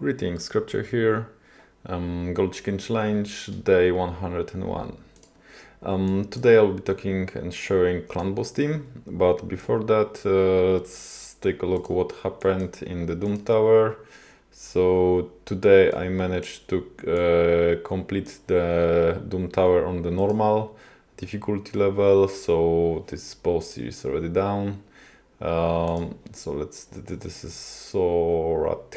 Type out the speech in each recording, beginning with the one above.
Greetings, Scripture here. Gold Chicken Challenge, day 101. Today I'll be talking and showing Clan Boss team, but before that, let's take a look what happened in the Doom Tower. So today I managed to complete the Doom Tower on the normal difficulty level, so this boss is already down. This is Sorat,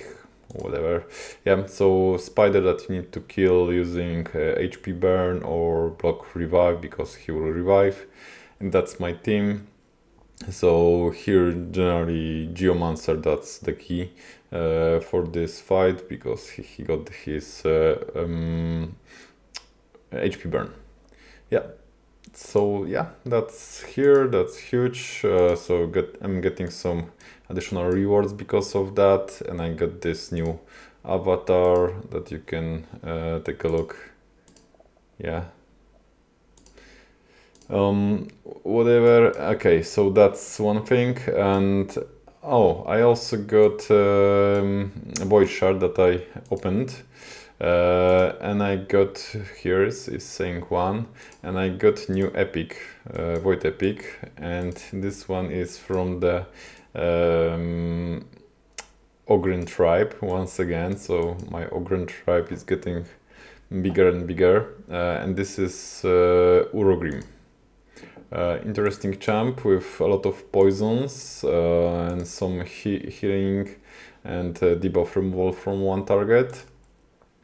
whatever. Yeah, so spider that you need to kill using HP burn or block revive because he will revive, and that's my team. So here generally Geomancer, that's the key for this fight because he got his HP burn. Yeah. So yeah, that's huge. I'm getting some additional rewards because of that, and I got this new avatar that you can take a look. Yeah. Whatever. Okay, so that's one thing, and oh, I also got a void shard that I opened. And I got here is saying 1, and I got new epic, void epic, and this one is from the Urogrim tribe once again. So my Urogrim tribe is getting bigger and bigger, and this is Urogrim. Interesting champ with a lot of poisons and some healing and debuff removal from one target.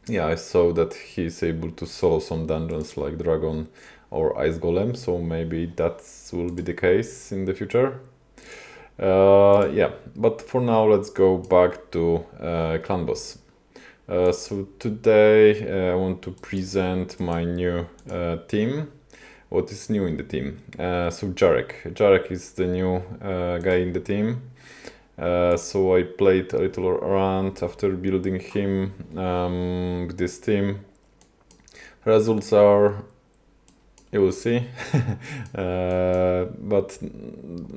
Yeah, I saw that he's able to solo some dungeons like Dragon or Ice Golem, so maybe that will be the case in the future. Yeah, but for now let's go back to Clan Boss. So today I want to present my new team. What is new in the team? So Jarek. Jarek is the new guy in the team. So I played a little around after building him with this team. Results are, you will see, but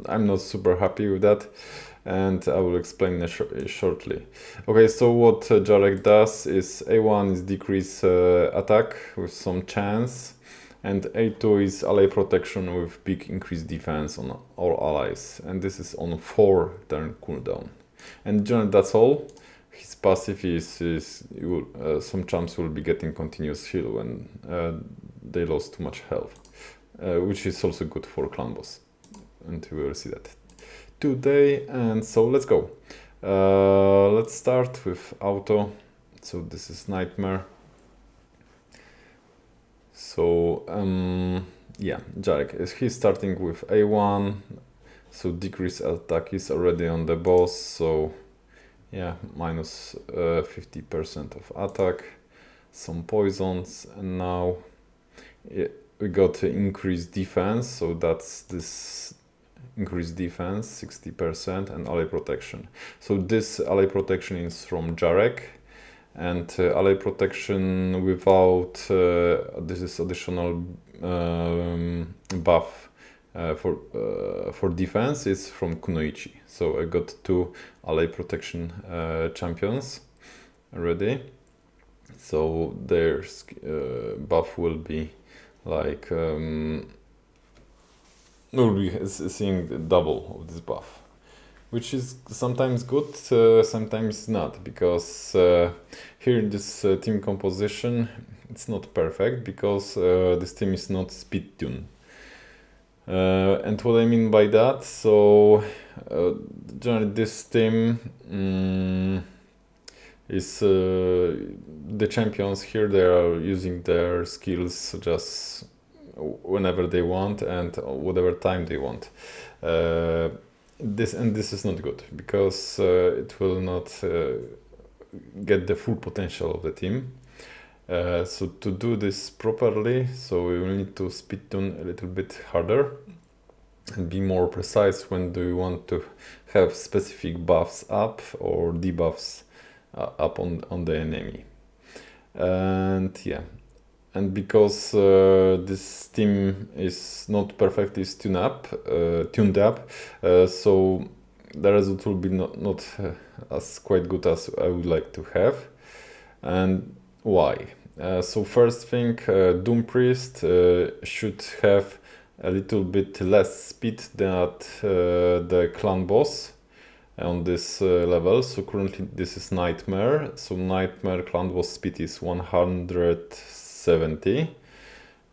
I'm not super happy with that, and I will explain shortly. Okay, so what Jarek does is A1 is decrease attack with some chance, and A2 is ally protection with big increased defense on all allies, and this is on 4 turn cooldown. And generally that's all. His passive is some champs will be getting continuous heal when they lost too much health, which is also good for Clan Boss, and we will see that today. And so let's go. Let's start with auto. So this is Nightmare. So yeah, Jarek, he's starting with A1, so decrease attack is already on the boss, so yeah, minus 50% of attack, some poisons, and now we got increased defense, so that's this increased defense 60% and ally protection. So this ally protection is from Jarek. And ally protection without this is additional buff for defense is from Kunoichi. So I got 2 ally protection champions already. So their buff will be like will be seeing double of this buff, which is sometimes good, sometimes not, because here in this team composition it's not perfect because this team is not speed tuned. And what I mean by that, so generally this team is the champions here, they are using their skills just whenever they want and whatever time they want. This is not good because it will not get the full potential of the team. So to do this properly, so we will need to speed tune a little bit harder and be more precise when do you want to have specific buffs up or debuffs up on the enemy. And yeah, and because this team is not perfectly tuned up, so the result will be not as quite good as I would like to have. And why? So first thing, Doom Priest should have a little bit less speed than the clan boss on this level. So currently this is Nightmare. So Nightmare clan boss speed is 170.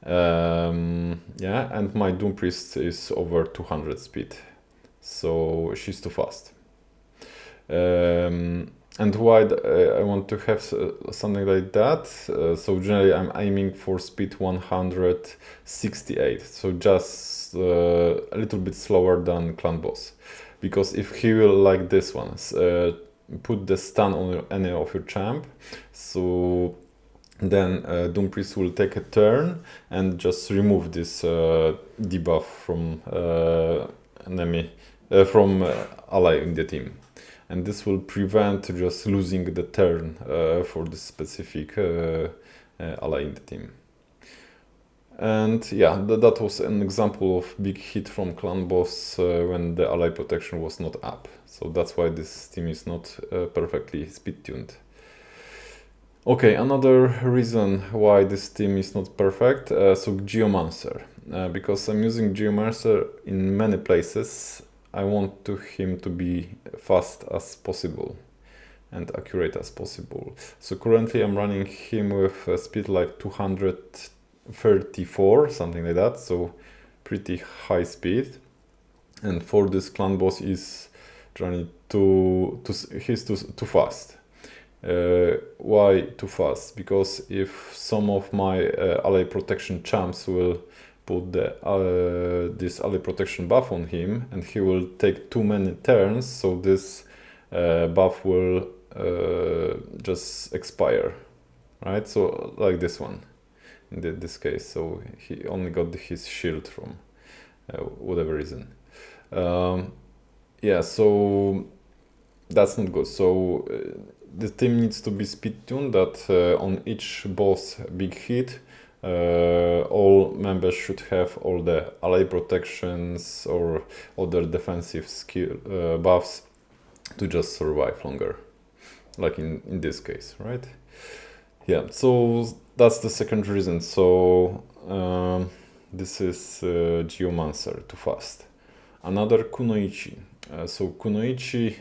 Yeah, and my Doom Priest is over 200 speed. So she's too fast. And why I want to have something like that? So generally I'm aiming for speed 168, so just a little bit slower than clan boss. Because if he will, like this one, put the stun on any of your champ, so then Doom Priest will take a turn and just remove this debuff from enemy, from ally in the team. And this will prevent just losing the turn for the specific ally in the team. And yeah, that was an example of big hit from clan boss when the ally protection was not up. So that's why this team is not perfectly speed tuned. Okay, another reason why this team is not perfect, so Geomancer. Because I'm using Geomancer in many places, I want him to be fast as possible and accurate as possible. So currently I'm running him with a speed like 234, something like that, so pretty high speed. And for this clan boss is running he's too fast. Why too fast? Because if some of my ally protection champs will put this ally protection buff on him and he will take too many turns, so this buff will just expire, right? So like this one in this case, so he only got his shield from whatever reason. Yeah, so that's not good. So the team needs to be speed tuned, that on each boss big hit all members should have all the ally protections or other defensive skill buffs to just survive longer, like in this case, right? Yeah, so that's the second reason. So this is Geomancer, too fast. Another Kunoichi. So Kunoichi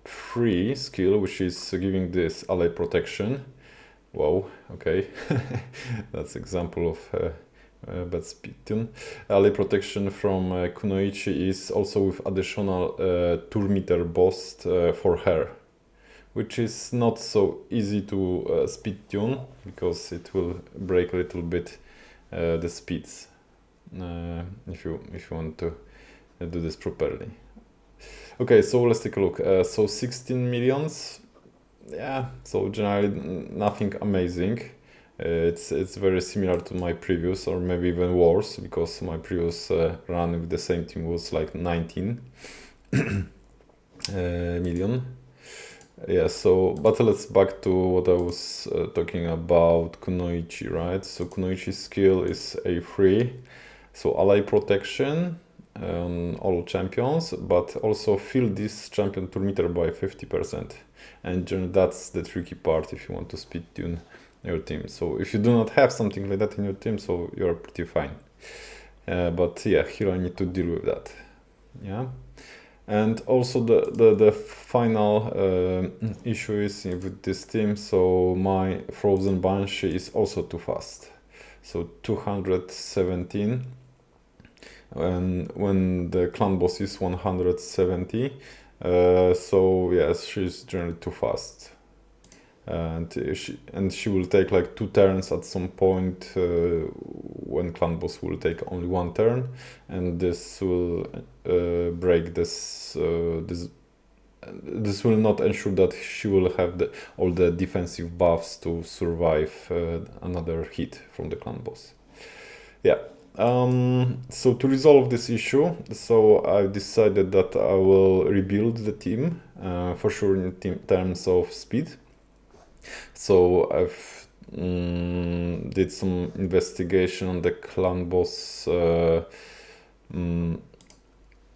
A3 skill, which is giving this ally protection. Wow, okay. That's example of bad speed tune. Ally protection from Kunoichi is also with additional turn-meter boost for her, which is not so easy to speed tune because it will break a little bit the speeds if you want to do this properly. Okay, so let's take a look. So 16 millions. Yeah, so generally nothing amazing. It's very similar to my previous, or maybe even worse, because my previous run with the same team was like 19 million. Yeah, so but let's back to what I was talking about Kunoichi, right? So Kunoichi's skill is A3, so ally protection on all champions, but also fill this champion turn meter by 50%. And that's the tricky part if you want to speed tune your team. So if you do not have something like that in your team, so you're pretty fine. But yeah, here I need to deal with that. Yeah. And also the final issue is with this team, so my Frozen Banshee is also too fast. So 217, and when the clan boss is 170, so yes, she's generally too fast. And she will take like 2 turns at some point when clan boss will take only 1 turn, and this will break this this will not ensure that she will have all the defensive buffs to survive another hit from the clan boss. Yeah. So to resolve this issue, so I decided that I will rebuild the team for sure in terms of speed. So I've did some investigation on the clan boss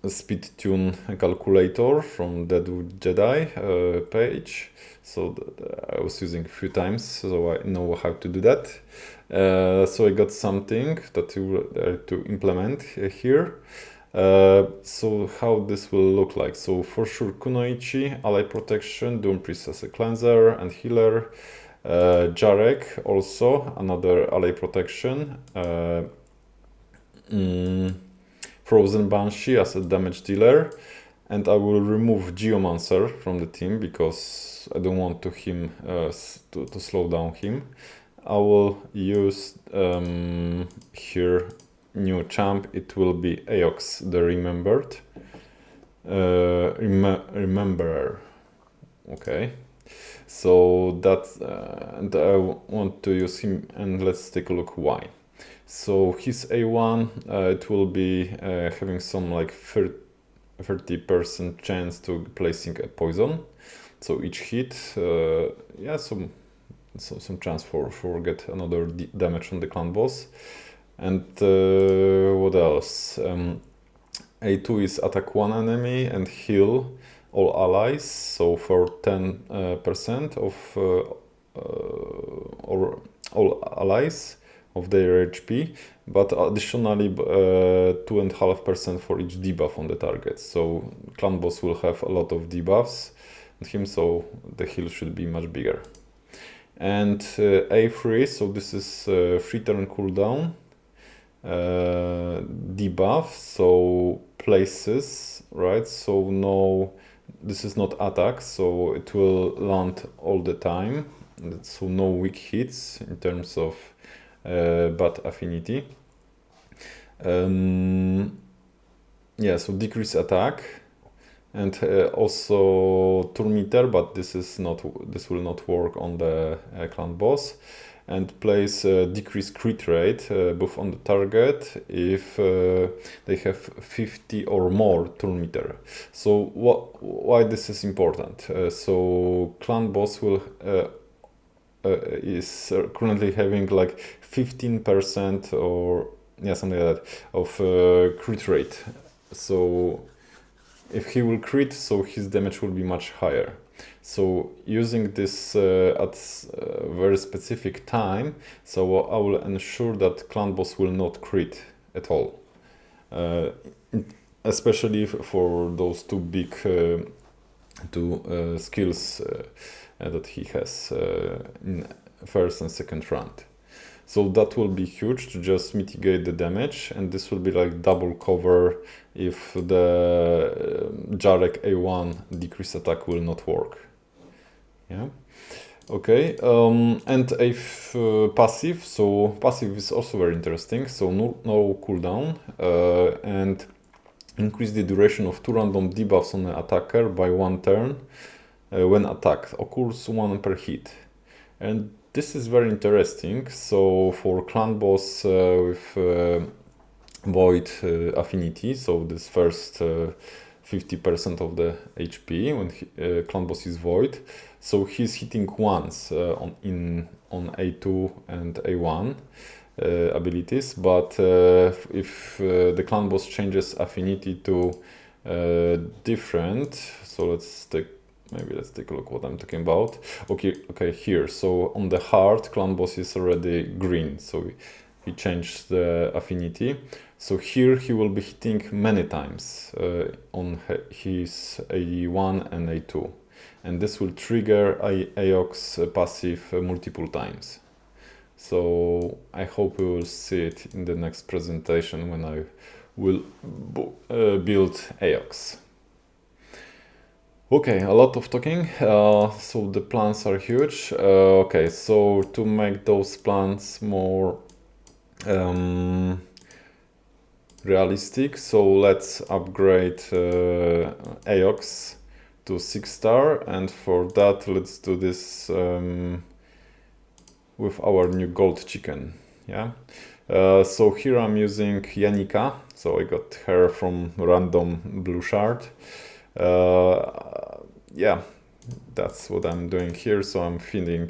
speed tune calculator from Deadwood Jedi page. So I was using a few times, so I know how to do that. So I got something that you will to implement here. So how this will look like. So for sure Kunoichi, ally protection, Doom Priest as a cleanser and healer. Jarek also, another ally protection. Frozen Banshee as a damage dealer. And I will remove Geomancer from the team because I don't want to slow down him. I will use here new champ. It will be Aox the Remembered. Rememberer. Okay. So that and I want to use him, and let's take a look why. So his A1 it will be having some like 30% chance to placing a poison. So each hit, yeah, some chance for get another damage on the clan boss. And what else? A2 is attack one enemy and heal all allies. So for 10% of or all allies of their HP, but additionally 2.5% for each debuff on the target. So clan boss will have a lot of debuffs on him, so the heal should be much bigger. And A3, so this is free turn cooldown debuff, so places, right? So no, this is not attack, so it will land all the time. So no weak hits in terms of bad affinity. Yeah, so decrease attack, and also turn meter, but this will not work on the clan boss. And place decrease crit rate both on the target if they have 50 or more turn meter. So why this is important? So clan boss will is currently having like 15% or yeah, something like that of crit rate. So if he will crit, so his damage will be much higher. So using this at a very specific time, so I will ensure that clan boss will not crit at all. Especially for those two big skills that he has in first and second round. So that will be huge to just mitigate the damage, and this will be like double cover if the Jarek A1 decrease attack will not work. Yeah. Okay. And if passive, so passive is also very interesting. So no cooldown and increase the duration of 2 random debuffs on the attacker by 1 turn when attack occurs 1 per hit. And this is very interesting. So for clan boss with void affinity, so this first 50% of the HP when clan boss is void, so he's hitting once on A2 and A1 abilities, but if the clan boss changes affinity to different, so let's take a look what I'm talking about. Okay, here. So on the heart, clan boss is already green, so he changed the affinity. So here he will be hitting many times on his A1 and A2, and this will trigger Aox passive multiple times. So I hope we will see it in the next presentation when I will build Aox. Okay, a lot of talking, so the plans are huge. Okay, so to make those plans more realistic, so let's upgrade Aox to 6-star, and for that let's do this with our new gold chicken. Yeah. So here I'm using Yannica, so I got her from random blue shard. Yeah, that's what I'm doing here. So I'm feeding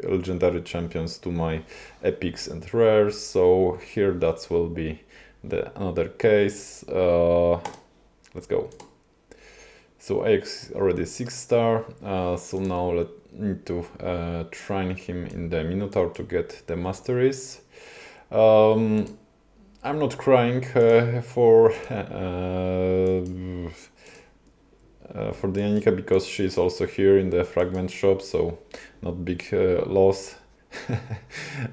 legendary champions to my epics and rares. So here that will be the another case. Let's go. So Ajax already 6-star, so now let's need to train him in the Minotaur to get the masteries. I'm not crying for the Yannica because she's also here in the fragment shop, so not big loss.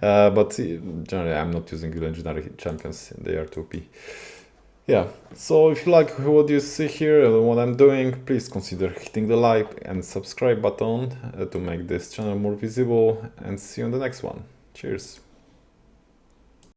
But generally I'm not using legendary champions, they are 2p. Yeah, so if you like what you see here and what I'm doing, please consider hitting the like and subscribe button to make this channel more visible, and see you on the next one. Cheers!